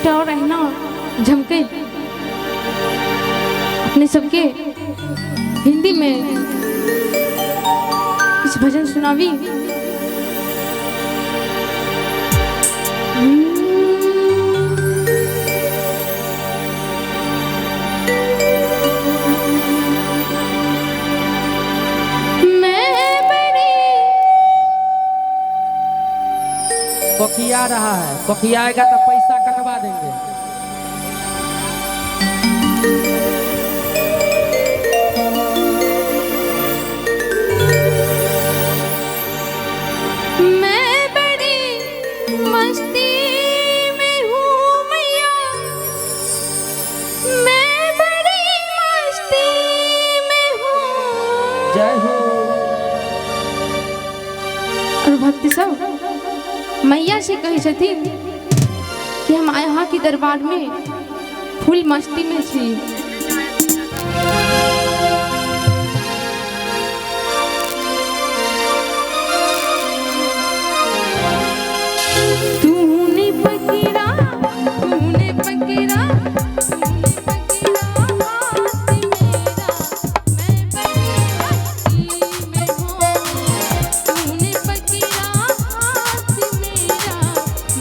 एक और है ना झमके अपने सबके हिंदी में कुछ भजन सुनावी। कोखिया रहा है, कोखियाएगा तो पैसा कटवा देंगे। मैं बड़ी मस्ती में हूँ मैया, मैं बड़ी मस्ती में हूँ। जय हो। और भक्ति सब मैया से कही छथिन कि हम यहाँ के दरबार में फुल मस्ती में छी। तूने पकड़ा, तूने पकड़ा, तूने पकड़ा हाथ मेरा, मैं बड़ी मस्ती में हूँ। तूने पकड़ा हाथ मेरा,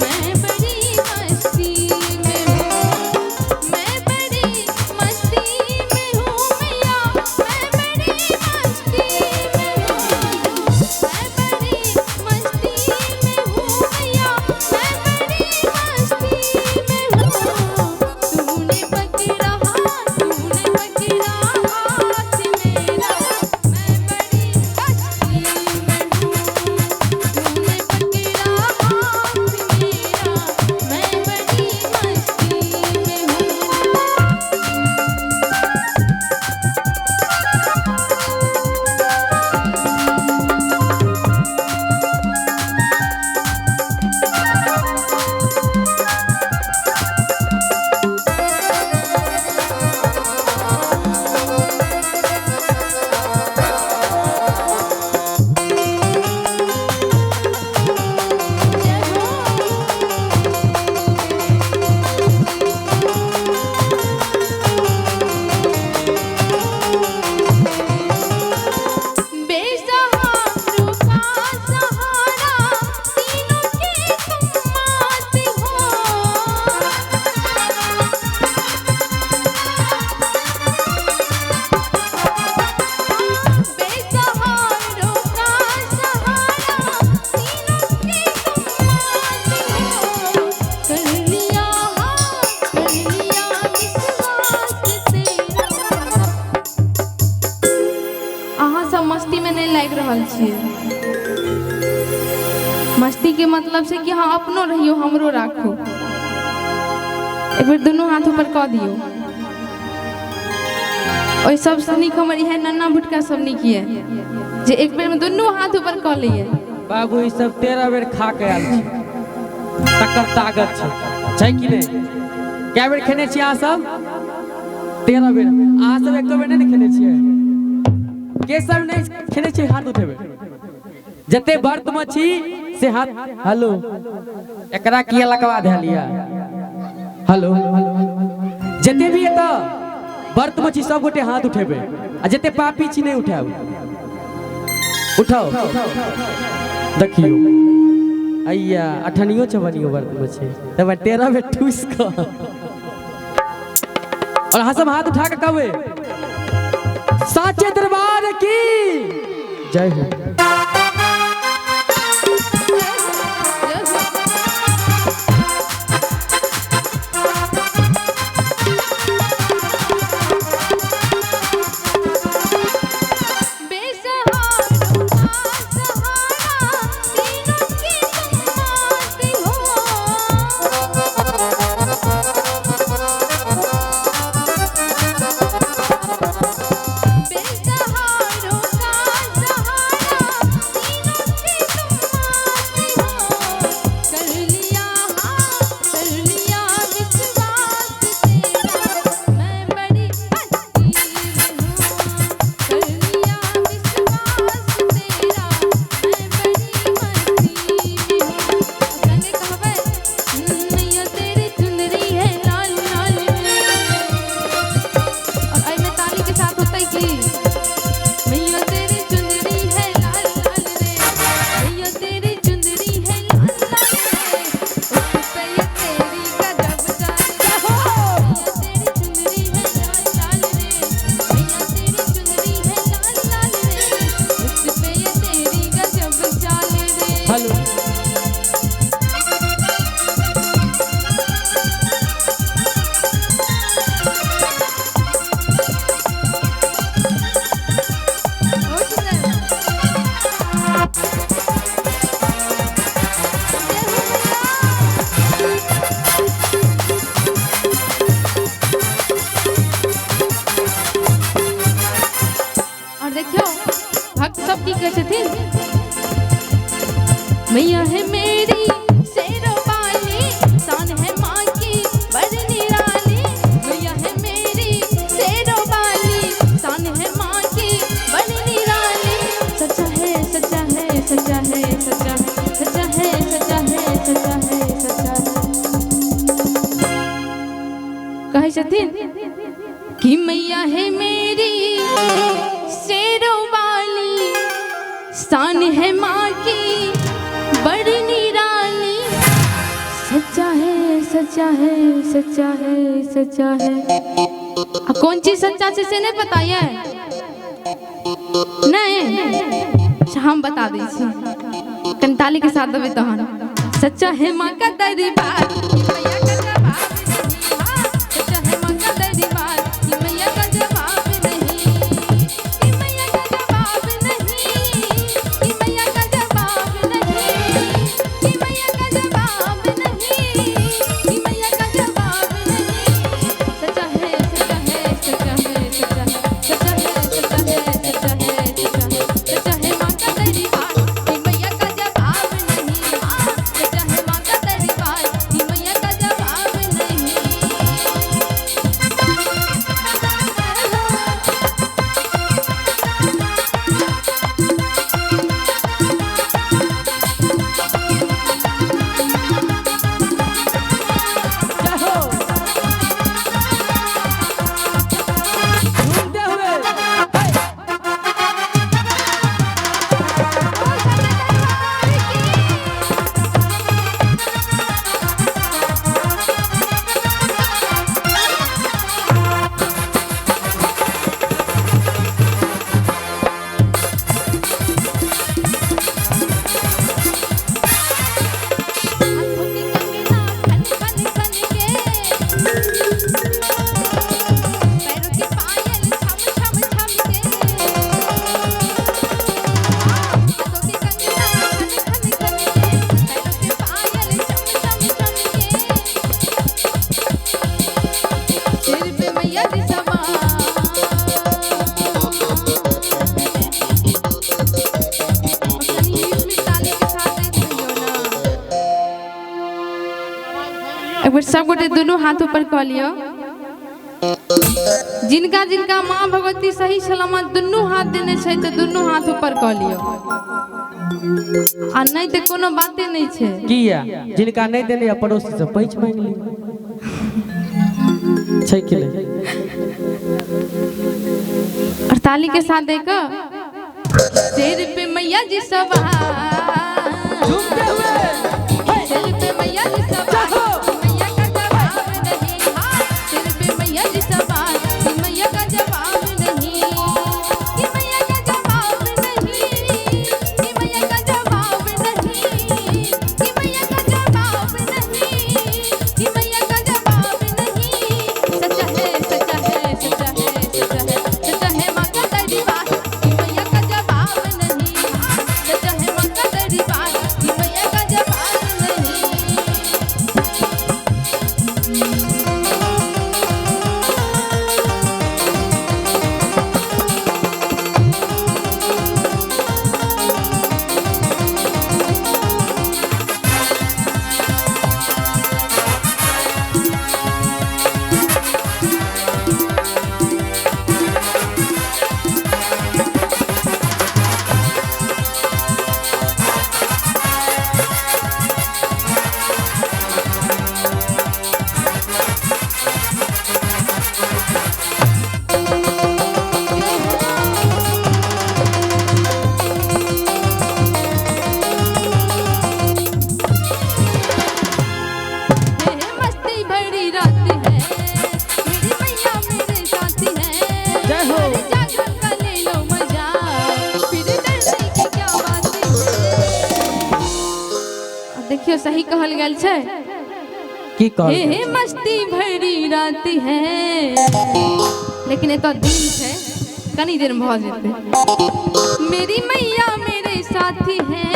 मैं बड़ी मस्ती में हूँ। मैं बड़ी मस्ती में हूँ मैया, मैं बड़ी मस्ती में हूँ। मैं बड़ी मस्ती में हूँ मैया, मैं बड़ी मस्ती में हूँ। तूने पकड़ा हाथ, तूने पकड़ा हाथ मेरा, मैं बड़ी मस्ती में हूँ। तूने पकड़ा हाथ मेरा, मैं बड़ी मस्ती में हूँ। बेसहारों का सहारा, तीनों की तुम मात हो। बेसहारों का सहारा, तीनों की तुम मात हो। कर लिया विश्वास तेरा। अहाँ सब मस्ती में नहीं लाग रहल छियै। मस्ती के मतलब से कि हाँ अपनो रहियो हमरो राखो। एक बेर दोनों हाथ ऊपर कऽ दियो। ओइ सब से नीक हमर इहे नन्ना भुटका सब नीक ये जे एक बेर में दोनों हाथ ऊपर कऽ लिए। बाबू ई सब 13 बेर खा के आयल छी, तकर ताकत छै कि नहीं? कै बेर खेने छी अहाँ सब? 13 बेर। अहाँ सब एको बेर नहीं खेने छियै? के सब नहीं खेने छी हाथ उठेबे। जते व्रत में छी से हाथ। हेलो, एकरा किया लकवा दे लिया। हेलो, जते भी एत व्रत में छी सब गोटे हाथ उठेबे, आ जते पापी छी नहीं उठाओ। उठाओ, देखियो अय्या अठनियो चवनियो व्रत में छी तब 13 बेर ठूस क। और हाँ सब हाथ उठा के कहबे साचे दरबार की जय हो। बेसहारों का सहारा, तीनों की तुम मात हो। बेसहारों का सहारा, मैया है मेरी शेरों वाली, शान है माँ की बड़ी निराली। मैया है मेरी शेरों वाली, शान है माँ की बड़ी निराली। सच्चा है सच्चा है सच्चा है सच्चा है सच्चा है सच्चा है सच्चा है सच्चा है। कहे छथिन कि मैया है मेरी शेरों वाली, शान है माँ की बड़ी निराली। सच्चा है सच्चा है सच्चा है सच्चा है। कौन चीज सच्चा से नहीं पता है? नहीं हम बता दी कंटाली के साथ दबे तहन। सच्चा है माँ का दरबार, मैया का जवाब नहीं। हाँ, सच्चा है माँ का दरबार, मैया का जवाब नहीं। मैया का जवाब नहीं, मैया का जवाब नहीं। मैया का जवाब नहीं, मैया का जवाब नहीं। सच्चा है सच्चा है सच्चा है सच्चा है सच्चा है सच्चा है सच्चा है सच्चा है। सच्चा है माँ का दरबार, मैया का जवाब नहीं। हाँ, सच्चा है माँ का दरबार, मैया का जवाब नहीं। एक बार सब गोटे दोनों हाथ ऊपर कह लियो। जिनका जिनका माँ भगवती सही सलामत दोनों हाथ देने छै तो दोनों हाथ ऊपर कह लियो। आ नहीं तो कोनो बाते नहीं छै। किया जिनका नहीं देने या पड़ोसी से पैंच मांग ली छै कि नहीं? और ताली के साथ देखो सिर पे मैया जी सवार, झूमते हुए सिर पे मैया जी सवार, मैया का जवाब नहीं। हाँ, सिर पे मैया जी सवार, मैया का जवाब नहीं। कि मैया का जवाब नहीं, कि मैया का जवाब नहीं। कि मैया का जवाब नहीं, कि मैया का जवाब नहीं। सच्चा है सच्चा है सच्चा है सच्चा है सच्चा है माँ का दरबार, कि मैया का जवाब नहीं। हाँ, सच्चा है माँ का दरबार, कि मैया का जवाब नहीं। देखियो सही कहल गेल छै की कहल हे मस्ती भरी रात है, लेकिन एतो दिन छै कनी देर में भ जेतै। मेरी मैया मेरे साथी है,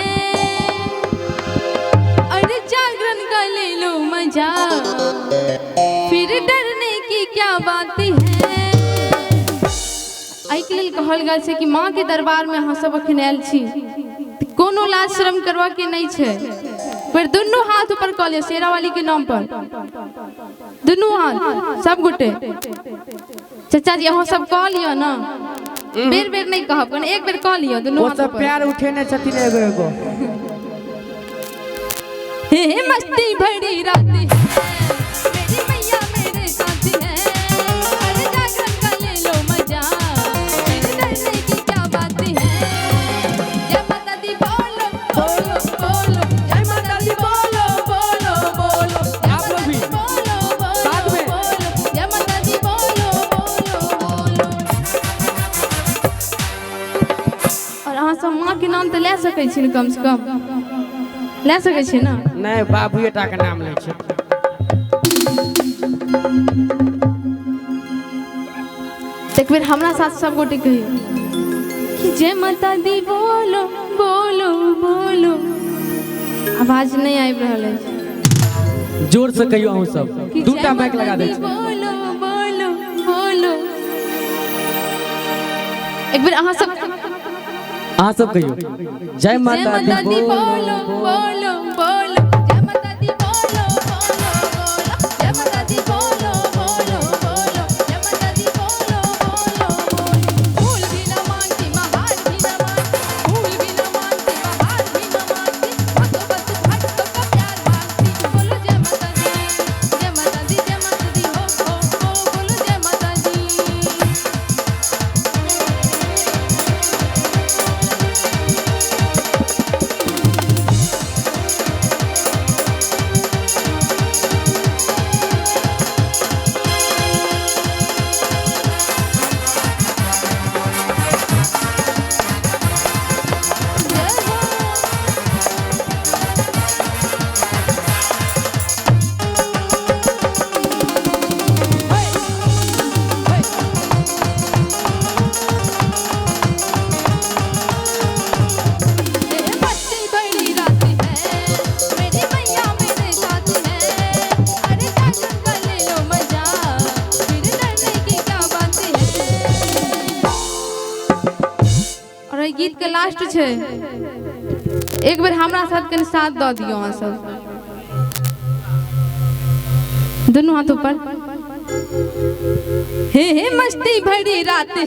अरे जागरण का ले लो मजा, फिर डरने की क्या बात है। एहि के लेल कहल गेल छै कि माँ के दरबार में अहाँ सब अखन आयल छी, कोन कोनो लाज शर्म करवा के नहीं छे। पर दोनों हाथ ऊपर कऽ लियो शेरा वाली के नाम पर, दोनों हाथ सब गुटे। चाचा जी अहाँ सब कऽ लियो ना, बेर बेर नहीं कहब, कने एक बेर कऽ लियो दोनों हाथ ऊपर। प्यार उठेने छथिन एगो एगो। हे मस्ती भरी रात है, मेरी मैया मेरे साथ है, अरे जाकर का ले लो मजा, मेरे डरने की क्या बात है। जय माता दी बोलो बोलो बोलो, जय माता दी बोलो बोलो बोलो, आप लोग भी बोलो बोलो साथ में बोलो, जय माता दी बोलो बोलो बोलो। और अहाँ सब माँ के नाम तो ले सकै छी कम से कम, ले सकै छी ना? नहीं बाबूए टा के नाम ले छै। एक बेर हमरा साथ सब गोटे कही कि जय माता दी बोलो बोलो बोलो। आवाज नहीं आबि रहल है, जोर से कहियो अहूँ सब, कि दूटा जय माइक लगा माता दे दी छै। बोलो बोलो बोलो। एक बेर अहाँ सब कहियो जय माता दी बोलो बोलो बोलो, जय माता दी बोलो बोलो बोलो, जय माता दी बोलो बोलो बोलो, जय माता दी बोलो बोलो बोलो। फूल भी न मांगती महार भी न मांगती, फूल भी न मांगती महार भी न मांगती, भक्तों बस भक्तों का प्यार मांगती। बोलो जय माता दी जय माता दी जय माता दी हो बोलो जय माता दी। गीत के लास्ट छे, एक बार हमरा साथ कने साथ दऽ दियो अहाँ सब, दोनों हाथ ऊपर। हे मस्ती भरी रात है,